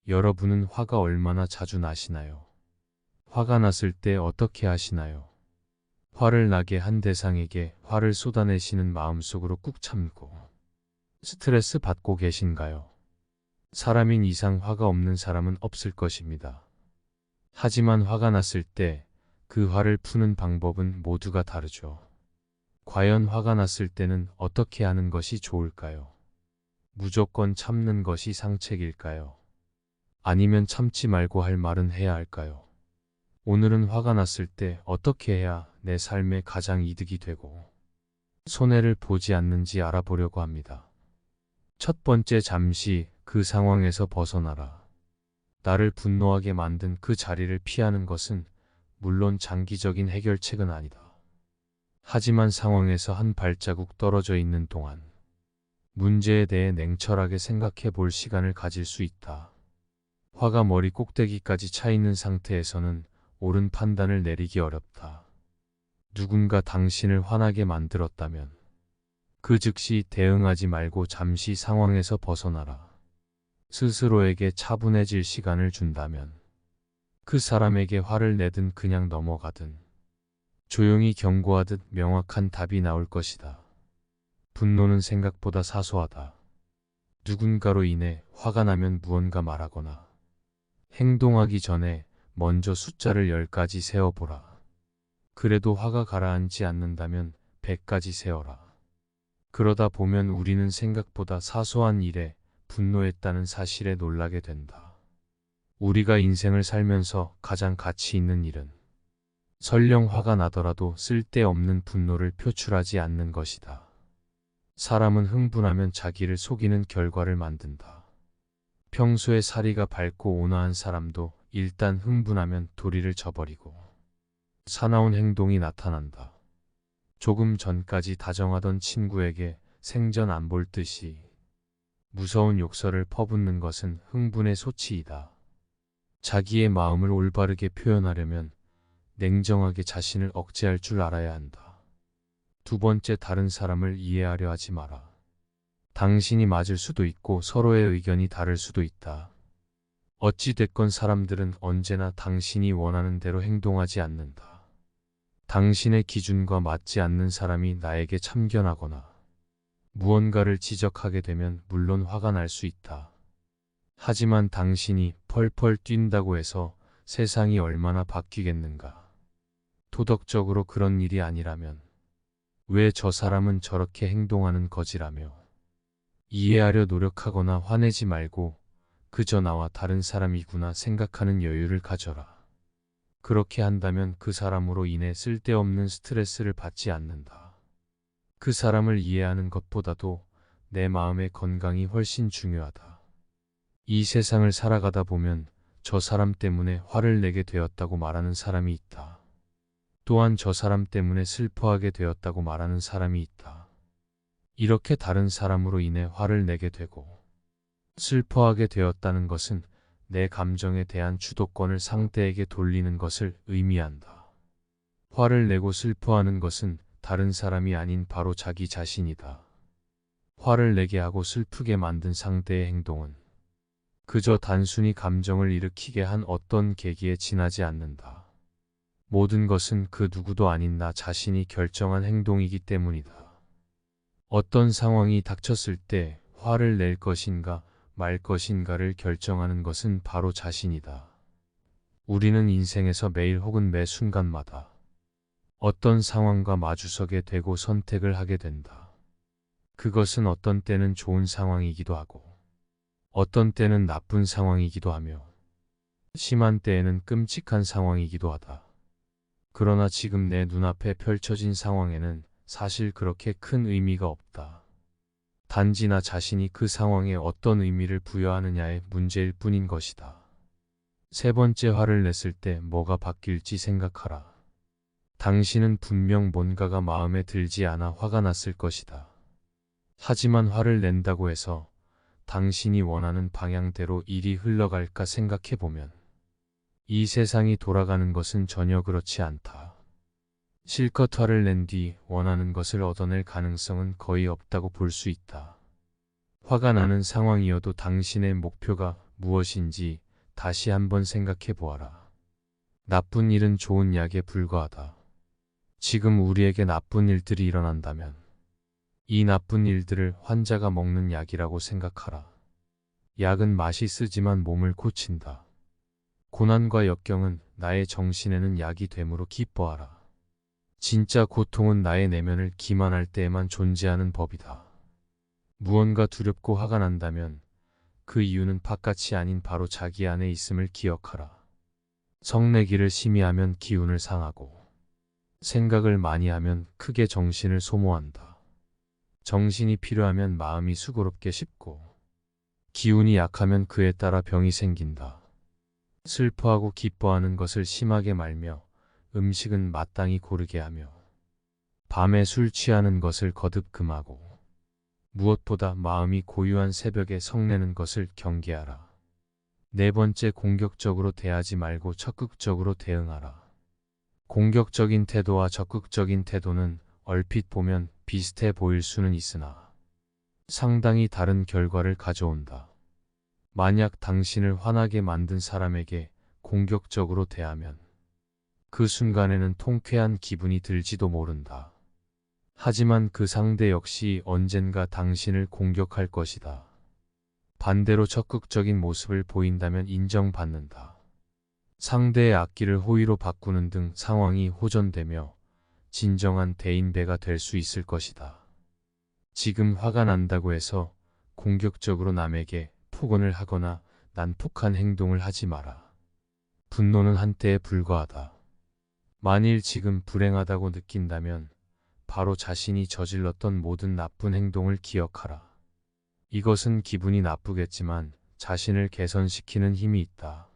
여러분은 화가 얼마나 자주 나시나요? 화가 났을 때 어떻게 하시나요? 화를 나게 한 대상에게 화를 쏟아내시는 마음속으로 꾹 참고 스트레스 받고 계신가요? 사람인 이상 화가 없는 사람은 없을 것입니다. 하지만 화가 났을 때 그 화를 푸는 방법은 모두가 다르죠. 과연 화가 났을 때는 어떻게 하는 것이 좋을까요? 무조건 참는 것이 상책일까요? 아니면 참지 말고 할 말은 해야 할까요? 오늘은 화가 났을 때 어떻게 해야 내 삶에 가장 이득이 되고 손해를 보지 않는지 알아보려고 합니다. 첫 번째, 잠시 그 상황에서 벗어나라. 나를 분노하게 만든 그 자리를 피하는 것은 물론 장기적인 해결책은 아니다. 하지만 상황에서 한 발자국 떨어져 있는 동안 문제에 대해 냉철하게 생각해 볼 시간을 가질 수 있다. 화가 머리 꼭대기까지 차 있는 상태에서는 옳은 판단을 내리기 어렵다. 누군가 당신을 화나게 만들었다면 그 즉시 대응하지 말고 잠시 상황에서 벗어나라. 스스로에게 차분해질 시간을 준다면 그 사람에게 화를 내든 그냥 넘어가든 조용히 경고하듯 명확한 답이 나올 것이다. 분노는 생각보다 사소하다. 누군가로 인해 화가 나면 무언가 말하거나 행동하기 전에 먼저 숫자를 10까지 세어보라. 그래도 화가 가라앉지 않는다면 100까지 세어라. 그러다 보면 우리는 생각보다 사소한 일에 분노했다는 사실에 놀라게 된다. 우리가 인생을 살면서 가장 가치 있는 일은 설령 화가 나더라도 쓸데없는 분노를 표출하지 않는 것이다. 사람은 흥분하면 자기를 속이는 결과를 만든다. 평소에 사리가 밝고 온화한 사람도 일단 흥분하면 도리를 저버리고 사나운 행동이 나타난다. 조금 전까지 다정하던 친구에게 생전 안 볼 듯이 무서운 욕설을 퍼붓는 것은 흥분의 소치이다. 자기의 마음을 올바르게 표현하려면 냉정하게 자신을 억제할 줄 알아야 한다. 두 번째, 다른 사람을 이해하려 하지 마라. 당신이 맞을 수도 있고 서로의 의견이 다를 수도 있다. 어찌됐건 사람들은 언제나 당신이 원하는 대로 행동하지 않는다. 당신의 기준과 맞지 않는 사람이 나에게 참견하거나 무언가를 지적하게 되면 물론 화가 날 수 있다. 하지만 당신이 펄펄 뛴다고 해서 세상이 얼마나 바뀌겠는가. 도덕적으로 그런 일이 아니라면 왜 저 사람은 저렇게 행동하는 거지라며 이해하려 노력하거나 화내지 말고 그저 나와 다른 사람이구나 생각하는 여유를 가져라. 그렇게 한다면 그 사람으로 인해 쓸데없는 스트레스를 받지 않는다. 그 사람을 이해하는 것보다도 내 마음의 건강이 훨씬 중요하다. 이 세상을 살아가다 보면 저 사람 때문에 화를 내게 되었다고 말하는 사람이 있다. 또한 저 사람 때문에 슬퍼하게 되었다고 말하는 사람이 있다. 이렇게 다른 사람으로 인해 화를 내게 되고 슬퍼하게 되었다는 것은 내 감정에 대한 주도권을 상대에게 돌리는 것을 의미한다. 화를 내고 슬퍼하는 것은 다른 사람이 아닌 바로 자기 자신이다. 화를 내게 하고 슬프게 만든 상대의 행동은 그저 단순히 감정을 일으키게 한 어떤 계기에 지나지 않는다. 모든 것은 그 누구도 아닌 나 자신이 결정한 행동이기 때문이다. 어떤 상황이 닥쳤을 때 화를 낼 것인가 말 것인가를 결정하는 것은 바로 자신이다. 우리는 인생에서 매일 혹은 매 순간마다 어떤 상황과 마주서게 되고 선택을 하게 된다. 그것은 어떤 때는 좋은 상황이기도 하고 어떤 때는 나쁜 상황이기도 하며 심한 때에는 끔찍한 상황이기도 하다. 그러나 지금 내 눈앞에 펼쳐진 상황에는 사실 그렇게 큰 의미가 없다. 단지 나 자신이 그 상황에 어떤 의미를 부여하느냐의 문제일 뿐인 것이다. 세 번째, 화를 냈을 때 뭐가 바뀔지 생각하라. 당신은 분명 뭔가가 마음에 들지 않아 화가 났을 것이다. 하지만 화를 낸다고 해서 당신이 원하는 방향대로 일이 흘러갈까 생각해보면 이 세상이 돌아가는 것은 전혀 그렇지 않다. 실컷 화를 낸 뒤 원하는 것을 얻어낼 가능성은 거의 없다고 볼 수 있다. 화가 나는 상황이어도 당신의 목표가 무엇인지 다시 한번 생각해 보아라. 나쁜 일은 좋은 약에 불과하다. 지금 우리에게 나쁜 일들이 일어난다면 이 나쁜 일들을 환자가 먹는 약이라고 생각하라. 약은 맛이 쓰지만 몸을 고친다. 고난과 역경은 나의 정신에는 약이 되므로 기뻐하라. 진짜 고통은 나의 내면을 기만할 때에만 존재하는 법이다. 무언가 두렵고 화가 난다면 그 이유는 바깥이 아닌 바로 자기 안에 있음을 기억하라. 성내기를 심히 하면 기운을 상하고 생각을 많이 하면 크게 정신을 소모한다. 정신이 필요하면 마음이 수고롭게 쉽고 기운이 약하면 그에 따라 병이 생긴다. 슬퍼하고 기뻐하는 것을 심하게 말며 음식은 마땅히 고르게 하며 밤에 술 취하는 것을 거듭 금하고 무엇보다 마음이 고요한 새벽에 성내는 것을 경계하라. 네 번째, 공격적으로 대하지 말고 적극적으로 대응하라. 공격적인 태도와 적극적인 태도는 얼핏 보면 비슷해 보일 수는 있으나 상당히 다른 결과를 가져온다. 만약 당신을 화나게 만든 사람에게 공격적으로 대하면 그 순간에는 통쾌한 기분이 들지도 모른다. 하지만 그 상대 역시 언젠가 당신을 공격할 것이다. 반대로 적극적인 모습을 보인다면 인정받는다. 상대의 악기를 호의로 바꾸는 등 상황이 호전되며 진정한 대인배가 될 수 있을 것이다. 지금 화가 난다고 해서 공격적으로 남에게 폭언을 하거나 난폭한 행동을 하지 마라. 분노는 한때에 불과하다. 만일 지금 불행하다고 느낀다면 바로 자신이 저질렀던 모든 나쁜 행동을 기억하라. 이것은 기분이 나쁘겠지만 자신을 개선시키는 힘이 있다.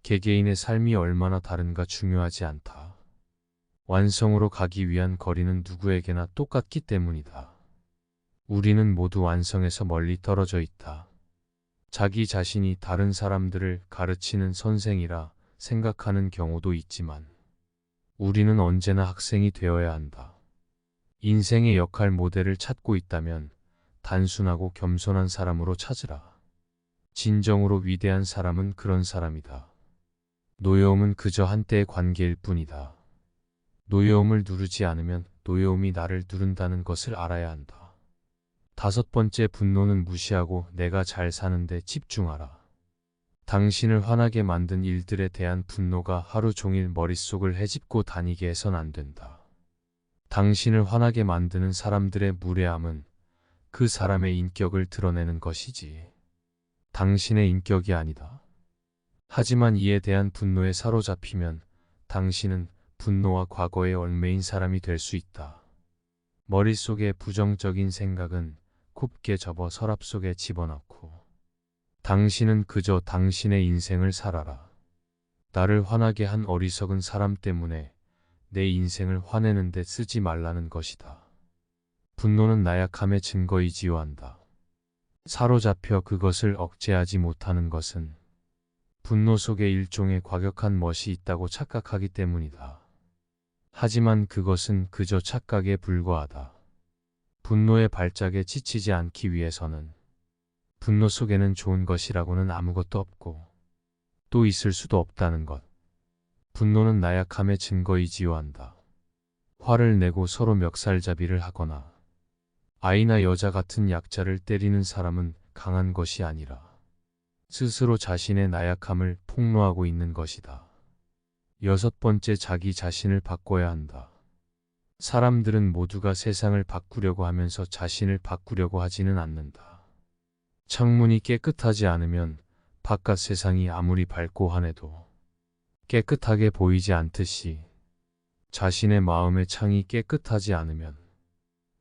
개개인의 삶이 얼마나 다른가 중요하지 않다. 완성으로 가기 위한 거리는 누구에게나 똑같기 때문이다. 우리는 모두 완성에서 멀리 떨어져 있다. 자기 자신이 다른 사람들을 가르치는 선생이라 생각하는 경우도 있지만 우리는 언제나 학생이 되어야 한다. 인생의 역할 모델을 찾고 있다면 단순하고 겸손한 사람으로 찾으라. 진정으로 위대한 사람은 그런 사람이다. 노여움은 그저 한때의 관계일 뿐이다. 노여움을 누르지 않으면 노여움이 나를 누른다는 것을 알아야 한다. 다섯 번째, 분노는 무시하고 내가 잘 사는데 집중하라. 당신을 화나게 만든 일들에 대한 분노가 하루 종일 머릿속을 헤집고 다니게 해선 안 된다. 당신을 화나게 만드는 사람들의 무례함은 그 사람의 인격을 드러내는 것이지 당신의 인격이 아니다. 하지만 이에 대한 분노에 사로잡히면 당신은 분노와 과거에 얽매인 사람이 될 수 있다. 머릿속의 부정적인 생각은 곱게 접어 서랍 속에 집어넣고 당신은 그저 당신의 인생을 살아라. 나를 화나게 한 어리석은 사람 때문에 내 인생을 화내는 데 쓰지 말라는 것이다. 분노는 나약함의 증거이지요 한다. 사로잡혀 그것을 억제하지 못하는 것은 분노 속에 일종의 과격한 멋이 있다고 착각하기 때문이다. 하지만 그것은 그저 착각에 불과하다. 분노의 발작에 지치지 않기 위해서는 분노 속에는 좋은 것이라고는 아무것도 없고 또 있을 수도 없다는 것. 분노는 나약함의 증거이지요 한다. 화를 내고 서로 멱살잡이를 하거나 아이나 여자 같은 약자를 때리는 사람은 강한 것이 아니라 스스로 자신의 나약함을 폭로하고 있는 것이다. 여섯 번째, 자기 자신을 바꿔야 한다. 사람들은 모두가 세상을 바꾸려고 하면서 자신을 바꾸려고 하지는 않는다. 창문이 깨끗하지 않으면 바깥 세상이 아무리 밝고 환해도 깨끗하게 보이지 않듯이 자신의 마음의 창이 깨끗하지 않으면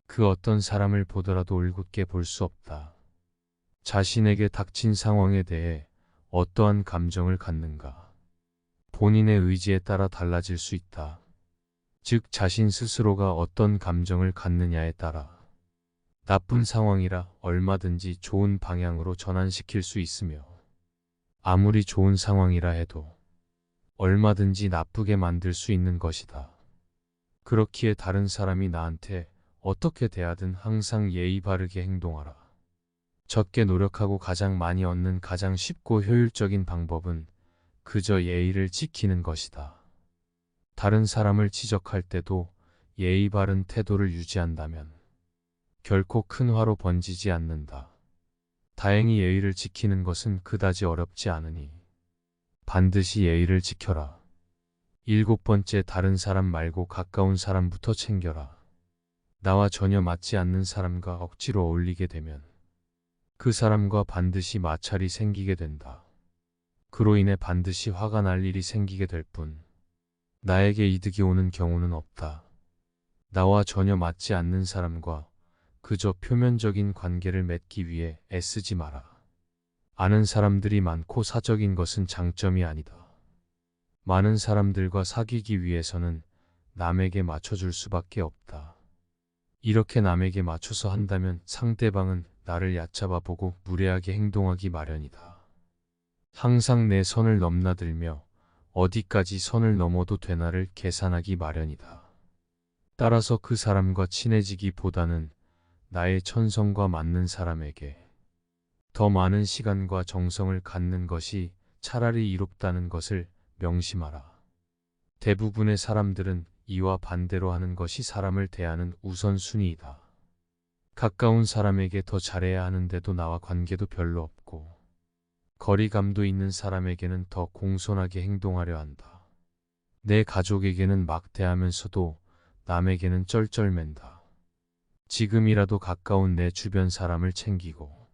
그 어떤 사람을 보더라도 올곧게 볼 수 없다. 자신에게 닥친 상황에 대해 어떠한 감정을 갖는가? 본인의 의지에 따라 달라질 수 있다. 즉 자신 스스로가 어떤 감정을 갖느냐에 따라 나쁜 상황이라 얼마든지 좋은 방향으로 전환시킬 수 있으며 아무리 좋은 상황이라 해도 얼마든지 나쁘게 만들 수 있는 것이다. 그렇기에 다른 사람이 나한테 어떻게 대하든 항상 예의 바르게 행동하라. 적게 노력하고 가장 많이 얻는 가장 쉽고 효율적인 방법은 그저 예의를 지키는 것이다. 다른 사람을 지적할 때도 예의 바른 태도를 유지한다면 결코 큰 화로 번지지 않는다. 다행히 예의를 지키는 것은 그다지 어렵지 않으니 반드시 예의를 지켜라. 7번째, 다른 사람 말고 가까운 사람부터 챙겨라. 나와 전혀 맞지 않는 사람과 억지로 어울리게 되면 그 사람과 반드시 마찰이 생기게 된다. 그로 인해 반드시 화가 날 일이 생기게 될 뿐 나에게 이득이 오는 경우는 없다. 나와 전혀 맞지 않는 사람과 그저 표면적인 관계를 맺기 위해 애쓰지 마라. 아는 사람들이 많고 사적인 것은 장점이 아니다. 많은 사람들과 사귀기 위해서는 남에게 맞춰줄 수밖에 없다. 이렇게 남에게 맞춰서 한다면 상대방은 나를 얕잡아 보고 무례하게 행동하기 마련이다. 항상 내 선을 넘나들며 어디까지 선을 넘어도 되나를 계산하기 마련이다. 따라서 그 사람과 친해지기보다는 나의 천성과 맞는 사람에게 더 많은 시간과 정성을 갖는 것이 차라리 이롭다는 것을 명심하라. 대부분의 사람들은 이와 반대로 하는 것이 사람을 대하는 우선순위이다. 가까운 사람에게 더 잘해야 하는데도 나와 관계도 별로 없고 거리감도 있는 사람에게는 더 공손하게 행동하려 한다. 내 가족에게는 막대하면서도 남에게는 쩔쩔맨다. 지금이라도 가까운 내 주변 사람을 챙기고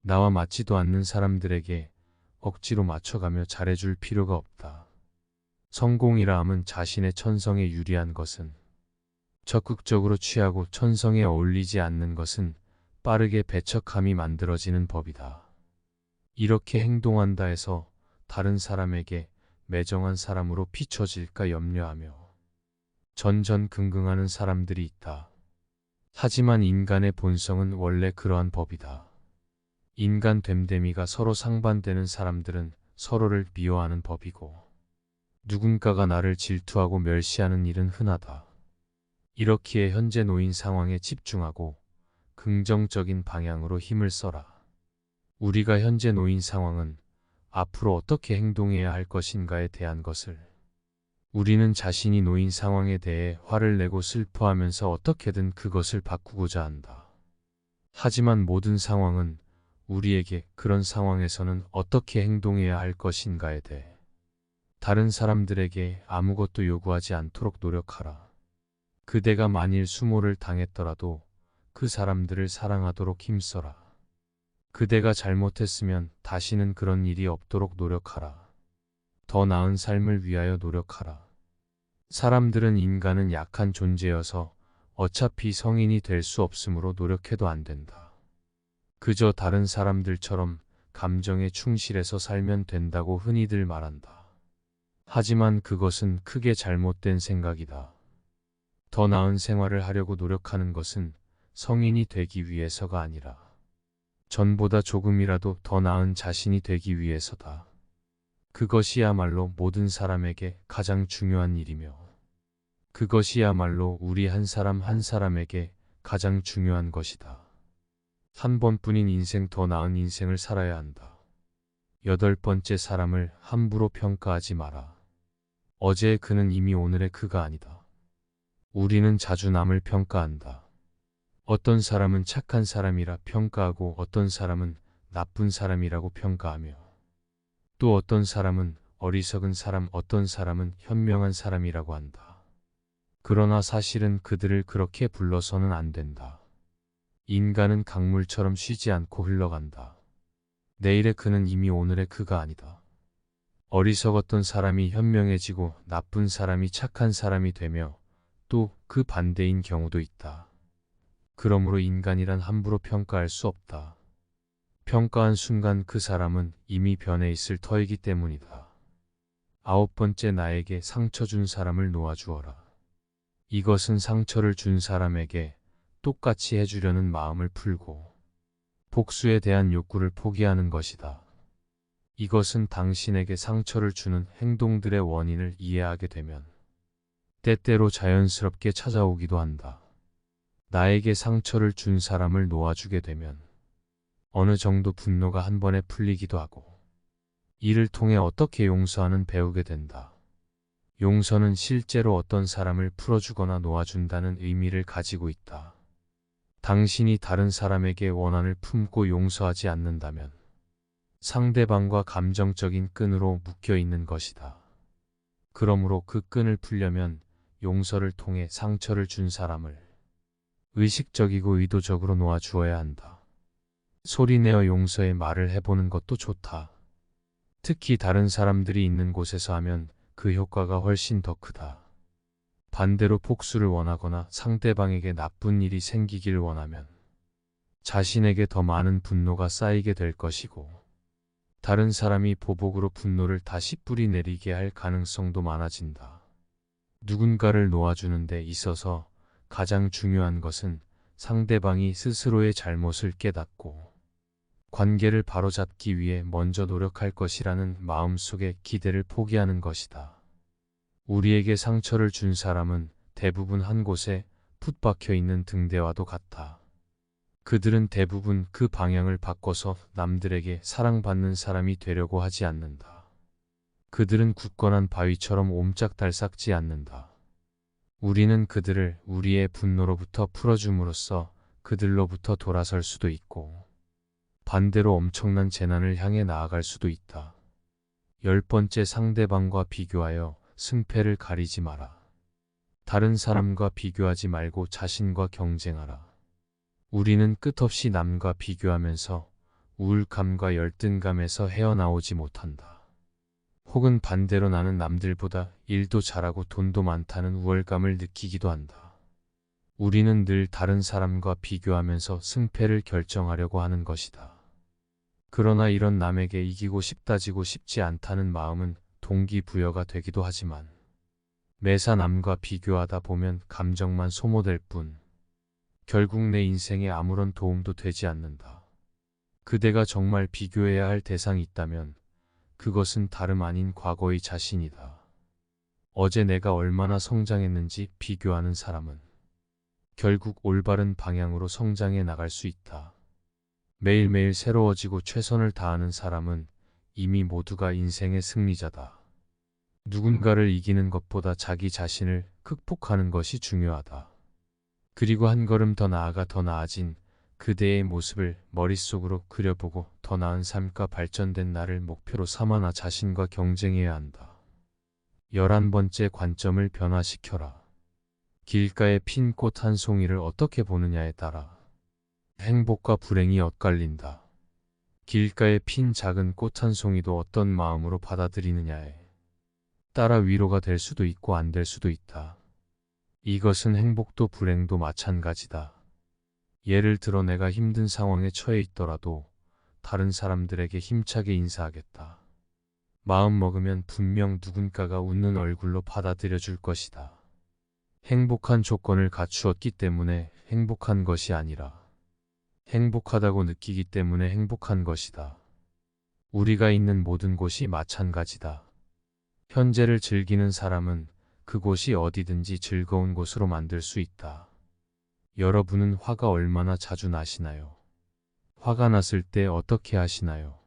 나와 맞지도 않는 사람들에게 억지로 맞춰가며 잘해줄 필요가 없다. 성공이라 함은 자신의 천성에 유리한 것은 적극적으로 취하고 천성에 어울리지 않는 것은 빠르게 배척함이 만들어지는 법이다. 이렇게 행동한다 해서 다른 사람에게 매정한 사람으로 비춰질까 염려하며 전전긍긍하는 사람들이 있다. 하지만 인간의 본성은 원래 그러한 법이다. 인간 됨됨이가 서로 상반되는 사람들은 서로를 미워하는 법이고 누군가가 나를 질투하고 멸시하는 일은 흔하다. 이렇기에 현재 놓인 상황에 집중하고 긍정적인 방향으로 힘을 써라. 우리가 현재 놓인 상황은 앞으로 어떻게 행동해야 할 것인가에 대한 것을 우리는 자신이 놓인 상황에 대해 화를 내고 슬퍼하면서 어떻게든 그것을 바꾸고자 한다. 하지만 모든 상황은 우리에게 그런 상황에서는 어떻게 행동해야 할 것인가에 대해 다른 사람들에게 아무것도 요구하지 않도록 노력하라. 그대가 만일 수모를 당했더라도 그 사람들을 사랑하도록 힘써라. 그대가 잘못했으면 다시는 그런 일이 없도록 노력하라. 더 나은 삶을 위하여 노력하라. 사람들은 인간은 약한 존재여서 어차피 성인이 될 수 없으므로 노력해도 안 된다. 그저 다른 사람들처럼 감정에 충실해서 살면 된다고 흔히들 말한다. 하지만 그것은 크게 잘못된 생각이다. 더 나은 생활을 하려고 노력하는 것은 성인이 되기 위해서가 아니라 전보다 조금이라도 더 나은 자신이 되기 위해서다. 그것이야말로 모든 사람에게 가장 중요한 일이며 그것이야말로 우리 한 사람 한 사람에게 가장 중요한 것이다. 한 번뿐인 인생, 더 나은 인생을 살아야 한다. 8번째, 사람을 함부로 평가하지 마라. 어제의 그는 이미 오늘의 그가 아니다. 우리는 자주 남을 평가한다. 어떤 사람은 착한 사람이라 평가하고 어떤 사람은 나쁜 사람이라고 평가하며 또 어떤 사람은 어리석은 사람, 어떤 사람은 현명한 사람이라고 한다. 그러나 사실은 그들을 그렇게 불러서는 안 된다. 인간은 강물처럼 쉬지 않고 흘러간다. 내일의 그는 이미 오늘의 그가 아니다. 어리석었던 사람이 현명해지고 나쁜 사람이 착한 사람이 되며 또 그 반대인 경우도 있다. 그러므로 인간이란 함부로 평가할 수 없다. 평가한 순간 그 사람은 이미 변해 있을 터이기 때문이다. 9번째, 나에게 상처 준 사람을 놓아주어라. 이것은 상처를 준 사람에게 똑같이 해주려는 마음을 풀고 복수에 대한 욕구를 포기하는 것이다. 이것은 당신에게 상처를 주는 행동들의 원인을 이해하게 되면 때때로 자연스럽게 찾아오기도 한다. 나에게 상처를 준 사람을 놓아주게 되면 어느 정도 분노가 한 번에 풀리기도 하고, 이를 통해 어떻게 용서하는 배우게 된다. 용서는 실제로 어떤 사람을 풀어주거나 놓아준다는 의미를 가지고 있다. 당신이 다른 사람에게 원한을 품고 용서하지 않는다면 상대방과 감정적인 끈으로 묶여 있는 것이다. 그러므로 그 끈을 풀려면 용서를 통해 상처를 준 사람을 의식적이고 의도적으로 놓아주어야 한다. 소리내어 용서의 말을 해보는 것도 좋다. 특히 다른 사람들이 있는 곳에서 하면 그 효과가 훨씬 더 크다. 반대로 복수를 원하거나 상대방에게 나쁜 일이 생기길 원하면 자신에게 더 많은 분노가 쌓이게 될 것이고, 다른 사람이 보복으로 분노를 다시 뿌리내리게 할 가능성도 많아진다. 누군가를 놓아주는 데 있어서 가장 중요한 것은 상대방이 스스로의 잘못을 깨닫고 관계를 바로잡기 위해 먼저 노력할 것이라는 마음속의 기대를 포기하는 것이다. 우리에게 상처를 준 사람은 대부분 한 곳에 풋박혀 있는 등대와도 같아. 그들은 대부분 그 방향을 바꿔서 남들에게 사랑받는 사람이 되려고 하지 않는다. 그들은 굳건한 바위처럼 옴짝달싹지 않는다. 우리는 그들을 우리의 분노로부터 풀어줌으로써 그들로부터 돌아설 수도 있고, 반대로 엄청난 재난을 향해 나아갈 수도 있다. 10번째, 상대방과 비교하여 승패를 가리지 마라. 다른 사람과 비교하지 말고 자신과 경쟁하라. 우리는 끝없이 남과 비교하면서 우울감과 열등감에서 헤어나오지 못한다. 혹은 반대로 나는 남들보다 일도 잘하고 돈도 많다는 우월감을 느끼기도 한다. 우리는 늘 다른 사람과 비교하면서 승패를 결정하려고 하는 것이다. 그러나 이런 남에게 이기고 싶다지고 싶지 않다는 마음은 동기부여가 되기도 하지만, 매사 남과 비교하다 보면 감정만 소모될 뿐 결국 내 인생에 아무런 도움도 되지 않는다. 그대가 정말 비교해야 할 대상이 있다면 그것은 다름 아닌 과거의 자신이다. 어제 내가 얼마나 성장했는지 비교하는 사람은 결국 올바른 방향으로 성장해 나갈 수 있다. 매일매일 새로워지고 최선을 다하는 사람은 이미 모두가 인생의 승리자다. 누군가를 이기는 것보다 자기 자신을 극복하는 것이 중요하다. 그리고 한 걸음 더 나아가 더 나아진 그대의 모습을 머릿속으로 그려보고 더 나은 삶과 발전된 나를 목표로 삼아 나 자신과 경쟁해야 한다. 11번째, 관점을 변화시켜라. 길가에 핀 꽃 한 송이를 어떻게 보느냐에 따라 행복과 불행이 엇갈린다. 길가에 핀 작은 꽃 한 송이도 어떤 마음으로 받아들이느냐에 따라 위로가 될 수도 있고 안 될 수도 있다. 이것은 행복도 불행도 마찬가지다. 예를 들어 내가 힘든 상황에 처해 있더라도 다른 사람들에게 힘차게 인사하겠다. 마음 먹으면 분명 누군가가 웃는 얼굴로 받아들여 줄 것이다. 행복한 조건을 갖추었기 때문에 행복한 것이 아니라 행복하다고 느끼기 때문에 행복한 것이다. 우리가 있는 모든 곳이 마찬가지다. 현재를 즐기는 사람은 그곳이 어디든지 즐거운 곳으로 만들 수 있다. 여러분은 화가 얼마나 자주 나시나요? 화가 났을 때 어떻게 하시나요?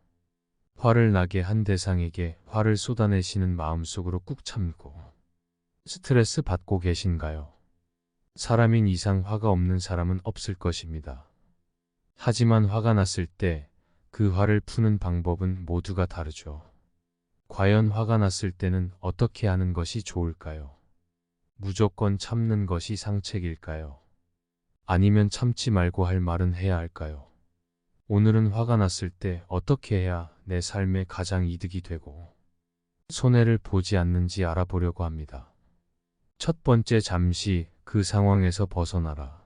화를 나게 한 대상에게 화를 쏟아내시는 마음속으로 꾹 참고 스트레스 받고 계신가요? 사람인 이상 화가 없는 사람은 없을 것입니다. 하지만 화가 났을 때 그 화를 푸는 방법은 모두가 다르죠. 과연 화가 났을 때는 어떻게 하는 것이 좋을까요? 무조건 참는 것이 상책일까요? 아니면 참지 말고 할 말은 해야 할까요? 오늘은 화가 났을 때 어떻게 해야 내 삶에 가장 이득이 되고 손해를 보지 않는지 알아보려고 합니다. 첫 번째, 잠시 그 상황에서 벗어나라.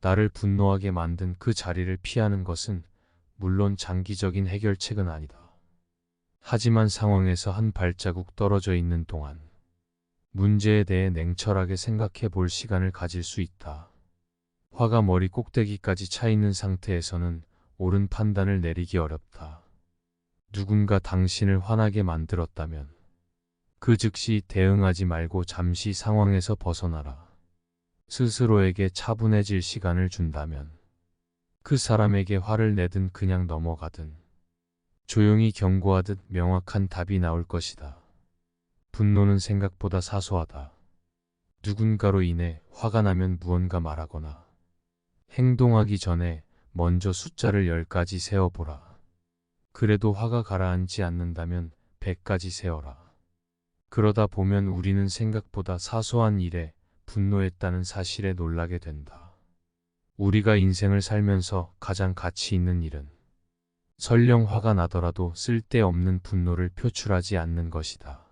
나를 분노하게 만든 그 자리를 피하는 것은 물론 장기적인 해결책은 아니다. 하지만 상황에서 한 발자국 떨어져 있는 동안 문제에 대해 냉철하게 생각해 볼 시간을 가질 수 있다. 화가 머리 꼭대기까지 차 있는 상태에서는 옳은 판단을 내리기 어렵다. 누군가 당신을 화나게 만들었다면 그 즉시 대응하지 말고 잠시 상황에서 벗어나라. 스스로에게 차분해질 시간을 준다면 그 사람에게 화를 내든 그냥 넘어가든 조용히 경고하듯 명확한 답이 나올 것이다. 분노는 생각보다 사소하다. 누군가로 인해 화가 나면 무언가 말하거나 행동하기 전에 먼저 숫자를 10까지 세어보라. 그래도 화가 가라앉지 않는다면 100까지 세어라. 그러다 보면 우리는 생각보다 사소한 일에 분노했다는 사실에 놀라게 된다. 우리가 인생을 살면서 가장 가치 있는 일은 설령 화가 나더라도 쓸데없는 분노를 표출하지 않는 것이다.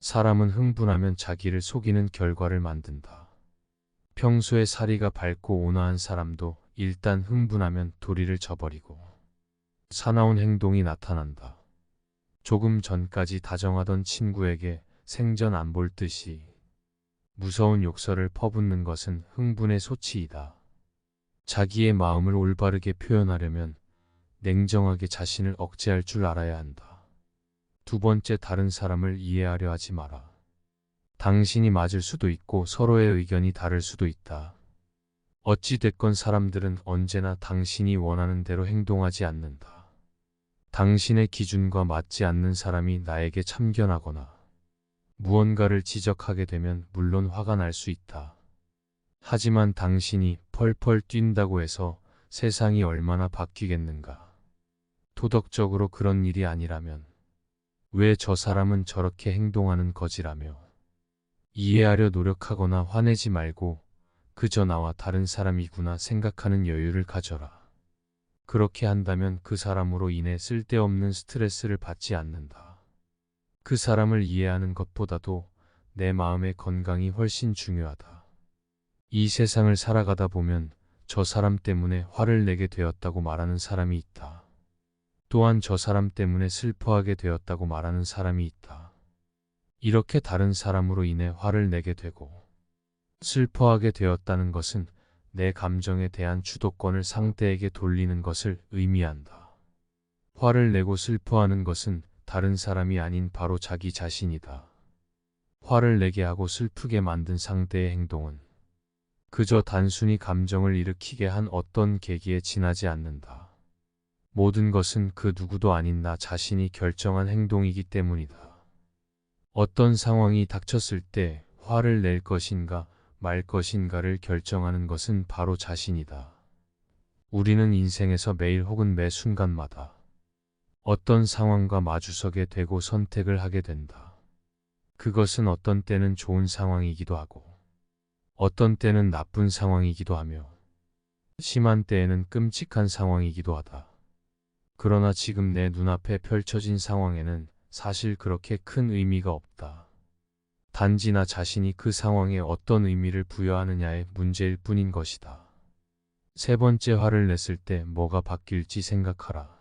사람은 흥분하면 자기를 속이는 결과를 만든다. 평소에 사리가 밝고 온화한 사람도 일단 흥분하면 도리를 저버리고 사나운 행동이 나타난다. 조금 전까지 다정하던 친구에게 생전 안 볼 듯이 무서운 욕설을 퍼붓는 것은 흥분의 소치이다. 자기의 마음을 올바르게 표현하려면 냉정하게 자신을 억제할 줄 알아야 한다. 두 번째, 다른 사람을 이해하려 하지 마라. 당신이 맞을 수도 있고 서로의 의견이 다를 수도 있다. 어찌됐건 사람들은 언제나 당신이 원하는 대로 행동하지 않는다. 당신의 기준과 맞지 않는 사람이 나에게 참견하거나 무언가를 지적하게 되면 물론 화가 날 수 있다. 하지만 당신이 펄펄 뛴다고 해서 세상이 얼마나 바뀌겠는가. 도덕적으로 그런 일이 아니라면 왜 저 사람은 저렇게 행동하는 거지라며 이해하려 노력하거나 화내지 말고 그저 나와 다른 사람이구나 생각하는 여유를 가져라. 그렇게 한다면 그 사람으로 인해 쓸데없는 스트레스를 받지 않는다. 그 사람을 이해하는 것보다도 내 마음의 건강이 훨씬 중요하다. 이 세상을 살아가다 보면 저 사람 때문에 화를 내게 되었다고 말하는 사람이 있다. 또한 저 사람 때문에 슬퍼하게 되었다고 말하는 사람이 있다. 이렇게 다른 사람으로 인해 화를 내게 되고 슬퍼하게 되었다는 것은 내 감정에 대한 주도권을 상대에게 돌리는 것을 의미한다. 화를 내고 슬퍼하는 것은 다른 사람이 아닌 바로 자기 자신이다. 화를 내게 하고 슬프게 만든 상대의 행동은 그저 단순히 감정을 일으키게 한 어떤 계기에 지나지 않는다. 모든 것은 그 누구도 아닌 나 자신이 결정한 행동이기 때문이다. 어떤 상황이 닥쳤을 때 화를 낼 것인가 말 것인가를 결정하는 것은 바로 자신이다. 우리는 인생에서 매일 혹은 매 순간마다 어떤 상황과 마주서게 되고 선택을 하게 된다. 그것은 어떤 때는 좋은 상황이기도 하고 어떤 때는 나쁜 상황이기도 하며 심한 때에는 끔찍한 상황이기도 하다. 그러나 지금 내 눈앞에 펼쳐진 상황에는 사실 그렇게 큰 의미가 없다. 단지 나 자신이 그 상황에 어떤 의미를 부여하느냐의 문제일 뿐인 것이다. 세 번째, 화를 냈을 때 뭐가 바뀔지 생각하라.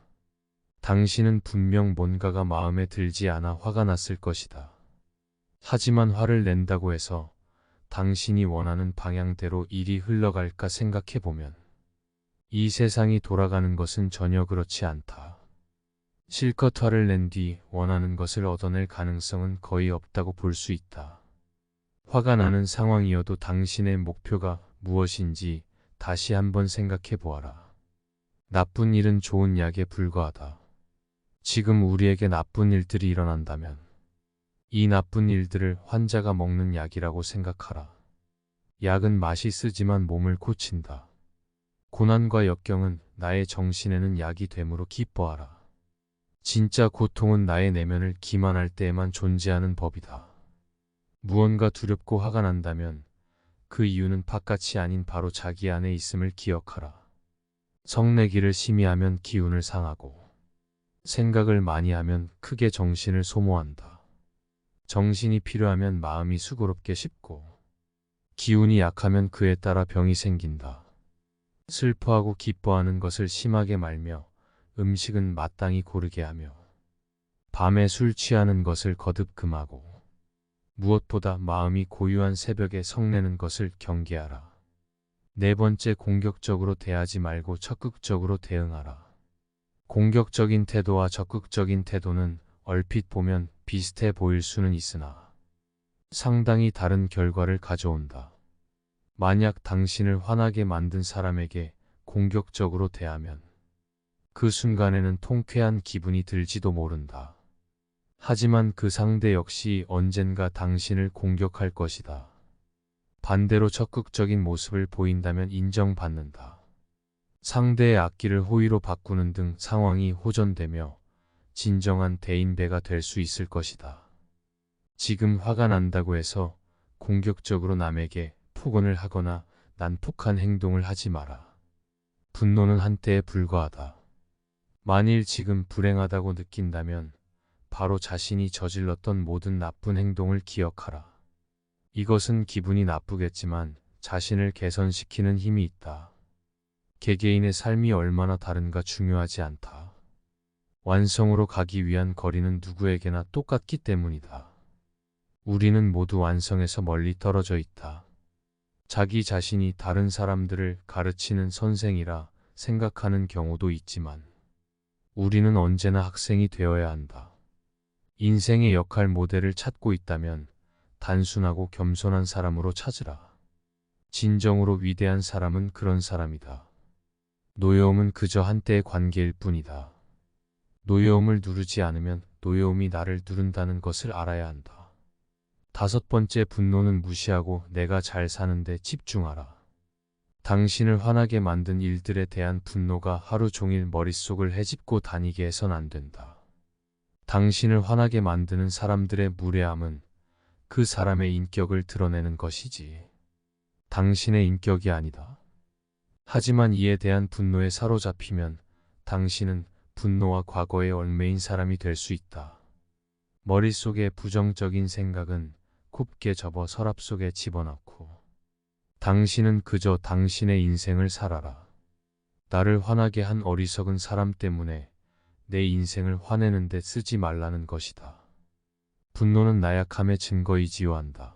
당신은 분명 뭔가가 마음에 들지 않아 화가 났을 것이다. 하지만 화를 낸다고 해서 당신이 원하는 방향대로 일이 흘러갈까 생각해보면 이 세상이 돌아가는 것은 전혀 그렇지 않다. 실컷 화를 낸 뒤 원하는 것을 얻어낼 가능성은 거의 없다고 볼 수 있다. 화가 나는 상황이어도 당신의 목표가 무엇인지 다시 한번 생각해 보아라. 나쁜 일은 좋은 약에 불과하다. 지금 우리에게 나쁜 일들이 일어난다면 이 나쁜 일들을 환자가 먹는 약이라고 생각하라. 약은 맛이 쓰지만 몸을 고친다. 고난과 역경은 나의 정신에는 약이 되므로 기뻐하라. 진짜 고통은 나의 내면을 기만할 때에만 존재하는 법이다. 무언가 두렵고 화가 난다면 그 이유는 바깥이 아닌 바로 자기 안에 있음을 기억하라. 성내기를 심히 하면 기운을 상하고 생각을 많이 하면 크게 정신을 소모한다. 정신이 필요하면 마음이 수고롭게 쉽고 기운이 약하면 그에 따라 병이 생긴다. 슬퍼하고 기뻐하는 것을 심하게 말며 음식은 마땅히 고르게 하며 밤에 술 취하는 것을 거듭 금하고 무엇보다 마음이 고요한 새벽에 성내는 것을 경계하라. 네 번째, 공격적으로 대하지 말고 적극적으로 대응하라. 공격적인 태도와 적극적인 태도는 얼핏 보면 비슷해 보일 수는 있으나 상당히 다른 결과를 가져온다. 만약 당신을 화나게 만든 사람에게 공격적으로 대하면 그 순간에는 통쾌한 기분이 들지도 모른다. 하지만 그 상대 역시 언젠가 당신을 공격할 것이다. 반대로 적극적인 모습을 보인다면 인정받는다. 상대의 악기를 호의로 바꾸는 등 상황이 호전되며 진정한 대인배가 될 수 있을 것이다. 지금 화가 난다고 해서 공격적으로 남에게 폭언을 하거나 난폭한 행동을 하지 마라. 분노는 한때에 불과하다. 만일 지금 불행하다고 느낀다면 바로 자신이 저질렀던 모든 나쁜 행동을 기억하라. 이것은 기분이 나쁘겠지만 자신을 개선시키는 힘이 있다. 개개인의 삶이 얼마나 다른가 중요하지 않다. 완성으로 가기 위한 거리는 누구에게나 똑같기 때문이다. 우리는 모두 완성에서 멀리 떨어져 있다. 자기 자신이 다른 사람들을 가르치는 선생이라 생각하는 경우도 있지만 우리는 언제나 학생이 되어야 한다. 인생의 역할 모델을 찾고 있다면 단순하고 겸손한 사람으로 찾으라. 진정으로 위대한 사람은 그런 사람이다. 노여움은 그저 한때의 관계일 뿐이다. 노여움을 누르지 않으면 노여움이 나를 누른다는 것을 알아야 한다. 5번째, 분노는 무시하고 내가 잘 사는데 집중하라. 당신을 화나게 만든 일들에 대한 분노가 하루 종일 머릿속을 헤집고 다니게 해선 안 된다. 당신을 화나게 만드는 사람들의 무례함은 그 사람의 인격을 드러내는 것이지 당신의 인격이 아니다. 하지만 이에 대한 분노에 사로잡히면 당신은 분노와 과거에 얽매인 사람이 될 수 있다. 머릿속의 부정적인 생각은 곱게 접어 서랍 속에 집어넣고 당신은 그저 당신의 인생을 살아라. 나를 화나게 한 어리석은 사람 때문에 내 인생을 화내는 데 쓰지 말라는 것이다. 분노는 나약함의 증거이지요 한다.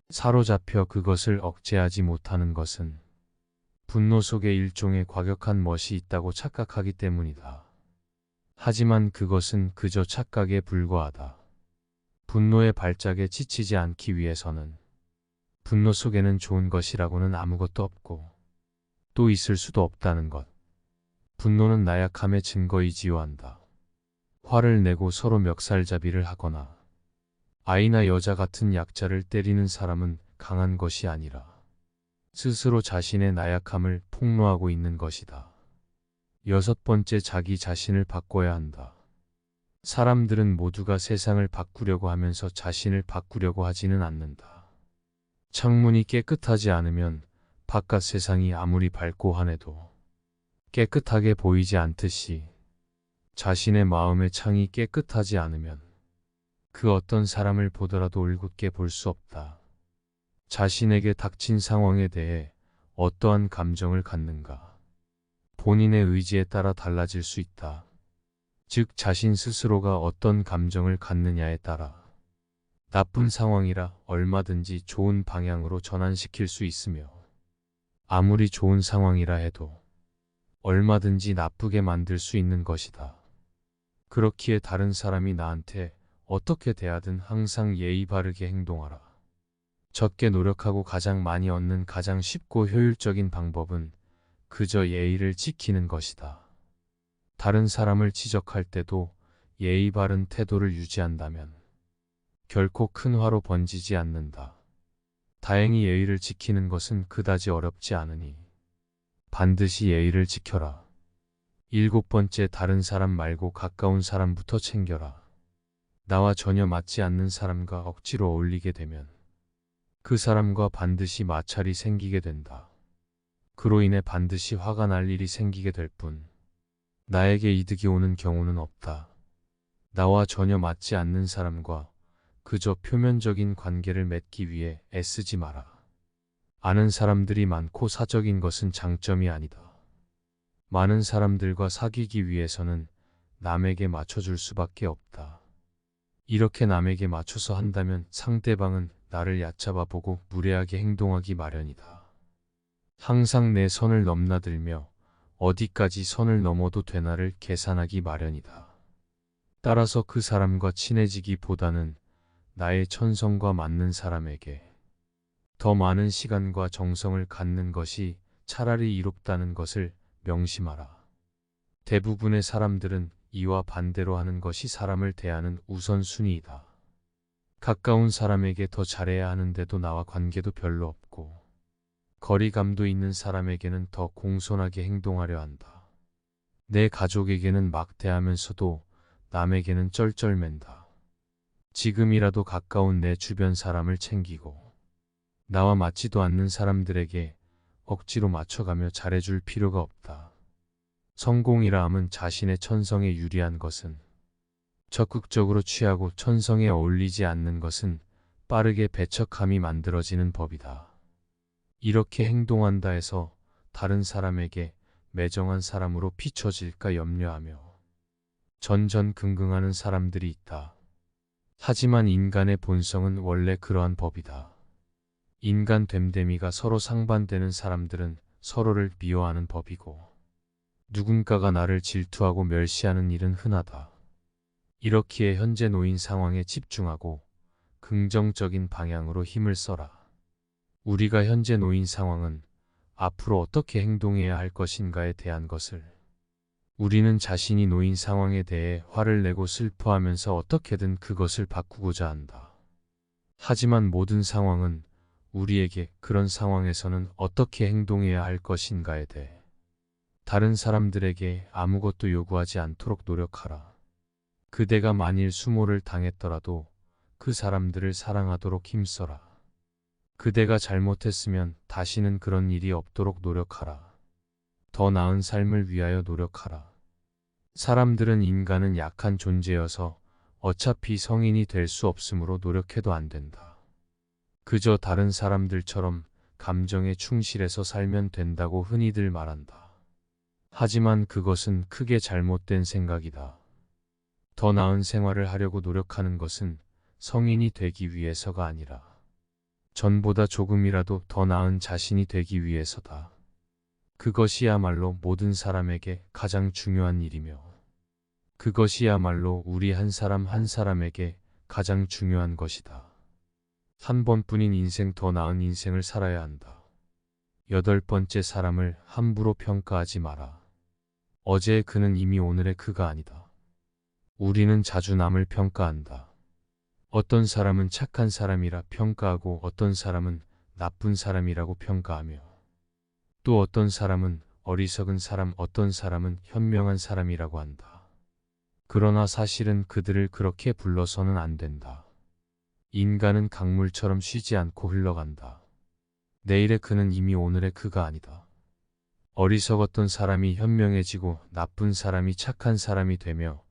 사로잡혀 그것을 억제하지 못하는 것은 분노 속에 일종의 과격한 멋이 있다고 착각하기 때문이다. 하지만 그것은 그저 착각에 불과하다. 분노의 발작에 지치지 않기 위해서는 분노 속에는 좋은 것이라고는 아무것도 없고 또 있을 수도 없다는 것. 분노는 나약함의 증거이지요 한다. 화를 내고 서로 멱살잡이를 하거나 아이나 여자 같은 약자를 때리는 사람은 강한 것이 아니라 스스로 자신의 나약함을 폭로하고 있는 것이다. 6번째, 자기 자신을 바꿔야 한다. 사람들은 모두가 세상을 바꾸려고 하면서 자신을 바꾸려고 하지는 않는다. 창문이 깨끗하지 않으면 바깥 세상이 아무리 밝고 환해도 깨끗하게 보이지 않듯이 자신의 마음의 창이 깨끗하지 않으면 그 어떤 사람을 보더라도 올곧게 볼 수 없다. 자신에게 닥친 상황에 대해 어떠한 감정을 갖는가? 본인의 의지에 따라 달라질 수 있다. 즉 자신 스스로가 어떤 감정을 갖느냐에 따라 나쁜 상황이라 얼마든지 좋은 방향으로 전환시킬 수 있으며 아무리 좋은 상황이라 해도 얼마든지 나쁘게 만들 수 있는 것이다. 그렇기에 다른 사람이 나한테 어떻게 대하든 항상 예의 바르게 행동하라. 적게 노력하고 가장 많이 얻는 가장 쉽고 효율적인 방법은 그저 예의를 지키는 것이다. 다른 사람을 지적할 때도 예의 바른 태도를 유지한다면 결코 큰 화로 번지지 않는다. 다행히 예의를 지키는 것은 그다지 어렵지 않으니 반드시 예의를 지켜라. 7번째, 다른 사람 말고 가까운 사람부터 챙겨라. 나와 전혀 맞지 않는 사람과 억지로 어울리게 되면 그 사람과 반드시 마찰이 생기게 된다. 그로 인해 반드시 화가 날 일이 생기게 될 뿐 나에게 이득이 오는 경우는 없다. 나와 전혀 맞지 않는 사람과 그저 표면적인 관계를 맺기 위해 애쓰지 마라. 아는 사람들이 많고 사적인 것은 장점이 아니다. 많은 사람들과 사귀기 위해서는 남에게 맞춰줄 수밖에 없다. 이렇게 남에게 맞춰서 한다면 상대방은 나를 얕잡아 보고 무례하게 행동하기 마련이다. 항상 내 선을 넘나들며 어디까지 선을 넘어도 되나를 계산하기 마련이다. 따라서 그 사람과 친해지기보다는 나의 천성과 맞는 사람에게 더 많은 시간과 정성을 갖는 것이 차라리 이롭다는 것을 명심하라. 대부분의 사람들은 이와 반대로 하는 것이 사람을 대하는 우선순위이다. 가까운 사람에게 더 잘해야 하는데도 나와 관계도 별로 없고, 거리감도 있는 사람에게는 더 공손하게 행동하려 한다. 내 가족에게는 막대하면서도 남에게는 쩔쩔맨다. 지금이라도 가까운 내 주변 사람을 챙기고, 나와 맞지도 않는 사람들에게 억지로 맞춰가며 잘해줄 필요가 없다. 성공이라 함은 자신의 천성에 유리한 것은 적극적으로 취하고 천성에 어울리지 않는 것은 빠르게 배척함이 만들어지는 법이다. 이렇게 행동한다 해서 다른 사람에게 매정한 사람으로 비춰질까 염려하며 전전긍긍하는 사람들이 있다. 하지만 인간의 본성은 원래 그러한 법이다. 인간 됨됨이가 서로 상반되는 사람들은 서로를 미워하는 법이고, 누군가가 나를 질투하고 멸시하는 일은 흔하다. 이렇기에 현재 놓인 상황에 집중하고 긍정적인 방향으로 힘을 써라. 우리가 현재 놓인 상황은 앞으로 어떻게 행동해야 할 것인가에 대한 것을, 우리는 자신이 놓인 상황에 대해 화를 내고 슬퍼하면서 어떻게든 그것을 바꾸고자 한다. 하지만 모든 상황은 우리에게 그런 상황에서는 어떻게 행동해야 할 것인가에 대해 다른 사람들에게 아무것도 요구하지 않도록 노력하라. 그대가 만일 수모를 당했더라도 그 사람들을 사랑하도록 힘써라. 그대가 잘못했으면 다시는 그런 일이 없도록 노력하라. 더 나은 삶을 위하여 노력하라. 사람들은 인간은 약한 존재여서 어차피 성인이 될 수 없으므로 노력해도 안 된다. 그저 다른 사람들처럼 감정에 충실해서 살면 된다고 흔히들 말한다. 하지만 그것은 크게 잘못된 생각이다. 더 나은 생활을 하려고 노력하는 것은 성인이 되기 위해서가 아니라 전보다 조금이라도 더 나은 자신이 되기 위해서다. 그것이야말로 모든 사람에게 가장 중요한 일이며, 그것이야말로 우리 한 사람 한 사람에게 가장 중요한 것이다. 한 번뿐인 인생, 더 나은 인생을 살아야 한다. 8번째, 사람을 함부로 평가하지 마라. 어제의 그는 이미 오늘의 그가 아니다. 우리는 자주 남을 평가한다. 어떤 사람은 착한 사람이라 평가하고 어떤 사람은 나쁜 사람이라고 평가하며, 또 어떤 사람은 어리석은 사람, 어떤 사람은 현명한 사람이라고 한다. 그러나 사실은 그들을 그렇게 불러서는 안 된다. 인간은 강물처럼 쉬지 않고 흘러간다. 내일의 그는 이미 오늘의 그가 아니다. 어리석었던 사람이 현명해지고 나쁜 사람이 착한 사람이 되며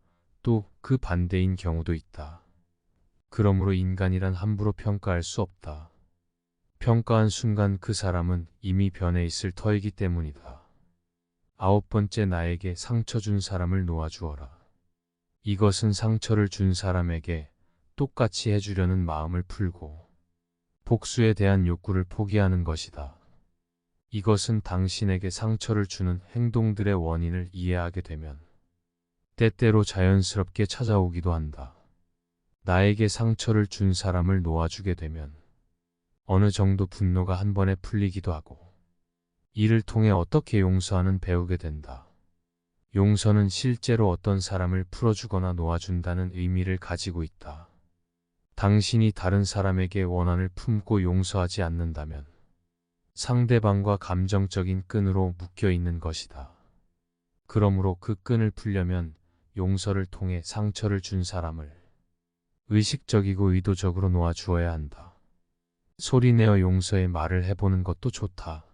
또 그 반대인 경우도 있다. 그러므로 인간이란 함부로 평가할 수 없다. 평가한 순간 그 사람은 이미 변해 있을 터이기 때문이다. 9번째, 나에게 상처 준 사람을 놓아주어라. 이것은 상처를 준 사람에게 똑같이 해주려는 마음을 풀고 복수에 대한 욕구를 포기하는 것이다. 이것은 당신에게 상처를 주는 행동들의 원인을 이해하게 되면 때때로 자연스럽게 찾아오기도 한다. 나에게 상처를 준 사람을 놓아주게 되면 어느 정도 분노가 한 번에 풀리기도 하고, 이를 통해 어떻게 용서하는 배우게 된다. 용서는 실제로 어떤 사람을 풀어주거나 놓아준다는 의미를 가지고 있다. 당신이 다른 사람에게 원한을 품고 용서하지 않는다면 상대방과 감정적인 끈으로 묶여 있는 것이다. 그러므로 그 끈을 풀려면 용서를 통해 상처를 준 사람을 의식적이고 의도적으로 놓아주어야 한다. 소리내어 용서의 말을 해보는 것도 좋다.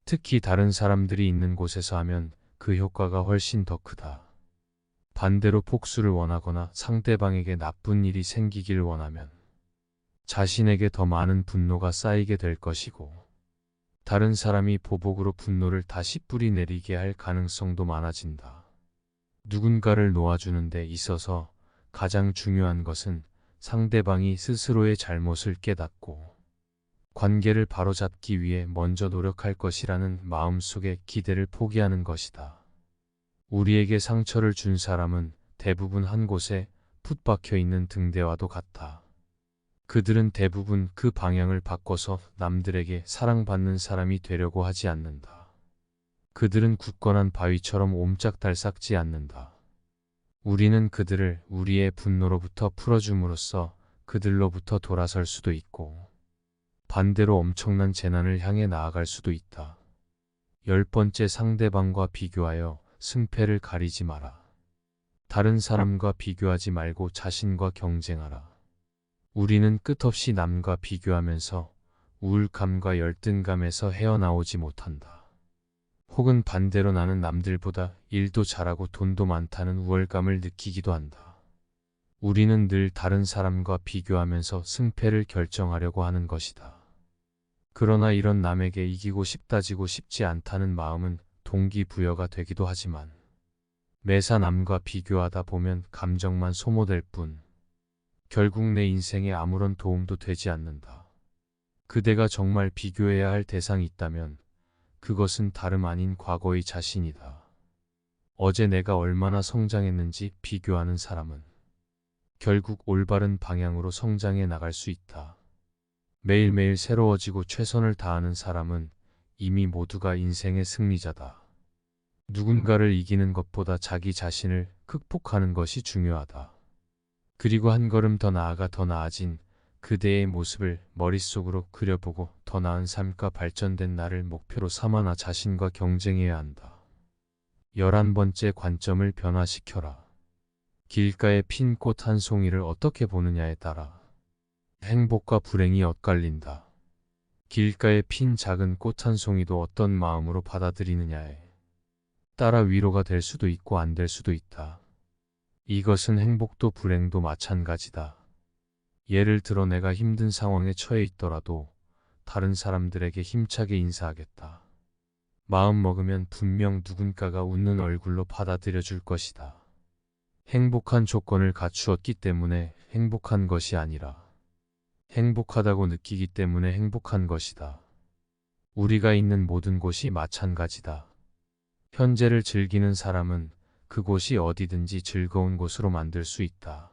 특히 다른 사람들이 있는 곳에서 하면 그 효과가 훨씬 더 크다. 반대로 복수를 원하거나 상대방에게 나쁜 일이 생기길 원하면 자신에게 더 많은 분노가 쌓이게 될 것이고, 다른 사람이 보복으로 분노를 다시 뿌리내리게 할 가능성도 많아진다. 누군가를 놓아주는 데 있어서 가장 중요한 것은 상대방이 스스로의 잘못을 깨닫고 관계를 바로잡기 위해 먼저 노력할 것이라는 마음속의 기대를 포기하는 것이다. 우리에게 상처를 준 사람은 대부분 한 곳에 풋박혀 있는 등대와도 같다. 그들은 대부분 그 방향을 바꿔서 남들에게 사랑받는 사람이 되려고 하지 않는다. 그들은 굳건한 바위처럼 옴짝달싹지 않는다. 우리는 그들을 우리의 분노로부터 풀어줌으로써 그들로부터 돌아설 수도 있고 반대로 엄청난 재난을 향해 나아갈 수도 있다. 10번째, 상대방과 비교하여 승패를 가리지 마라. 다른 사람과 비교하지 말고 자신과 경쟁하라. 우리는 끝없이 남과 비교하면서 우울감과 열등감에서 헤어나오지 못한다. 혹은 반대로 나는 남들보다 일도 잘하고 돈도 많다는 우월감을 느끼기도 한다. 우리는 늘 다른 사람과 비교하면서 승패를 결정하려고 하는 것이다. 그러나 이런 남에게 이기고 싶다지고 싶지 않다는 마음은 동기부여가 되기도 하지만 매사 남과 비교하다 보면 감정만 소모될 뿐 결국 내 인생에 아무런 도움도 되지 않는다. 그대가 정말 비교해야 할 대상이 있다면 그것은 다름 아닌 과거의 자신이다. 어제 내가 얼마나 성장했는지 비교하는 사람은 결국 올바른 방향으로 성장해 나갈 수 있다. 매일매일 새로워지고 최선을 다하는 사람은 이미 모두가 인생의 승리자다. 누군가를 이기는 것보다 자기 자신을 극복하는 것이 중요하다. 그리고 한 걸음 더 나아가 더 나아진 그대의 모습을 머릿속으로 그려보고 더 나은 삶과 발전된 나를 목표로 삼아 나 자신과 경쟁해야 한다. 11번째, 관점을 변화시켜라. 길가에 핀 꽃 한 송이를 어떻게 보느냐에 따라 행복과 불행이 엇갈린다. 길가에 핀 작은 꽃 한 송이도 어떤 마음으로 받아들이느냐에 따라 위로가 될 수도 있고 안 될 수도 있다. 이것은 행복도 불행도 마찬가지다. 예를 들어 내가 힘든 상황에 처해 있더라도 다른 사람들에게 힘차게 인사하겠다. 마음 먹으면 분명 누군가가 웃는 얼굴로 받아들여 줄 것이다. 행복한 조건을 갖추었기 때문에 행복한 것이 아니라 행복하다고 느끼기 때문에 행복한 것이다. 우리가 있는 모든 곳이 마찬가지다. 현재를 즐기는 사람은 그곳이 어디든지 즐거운 곳으로 만들 수 있다.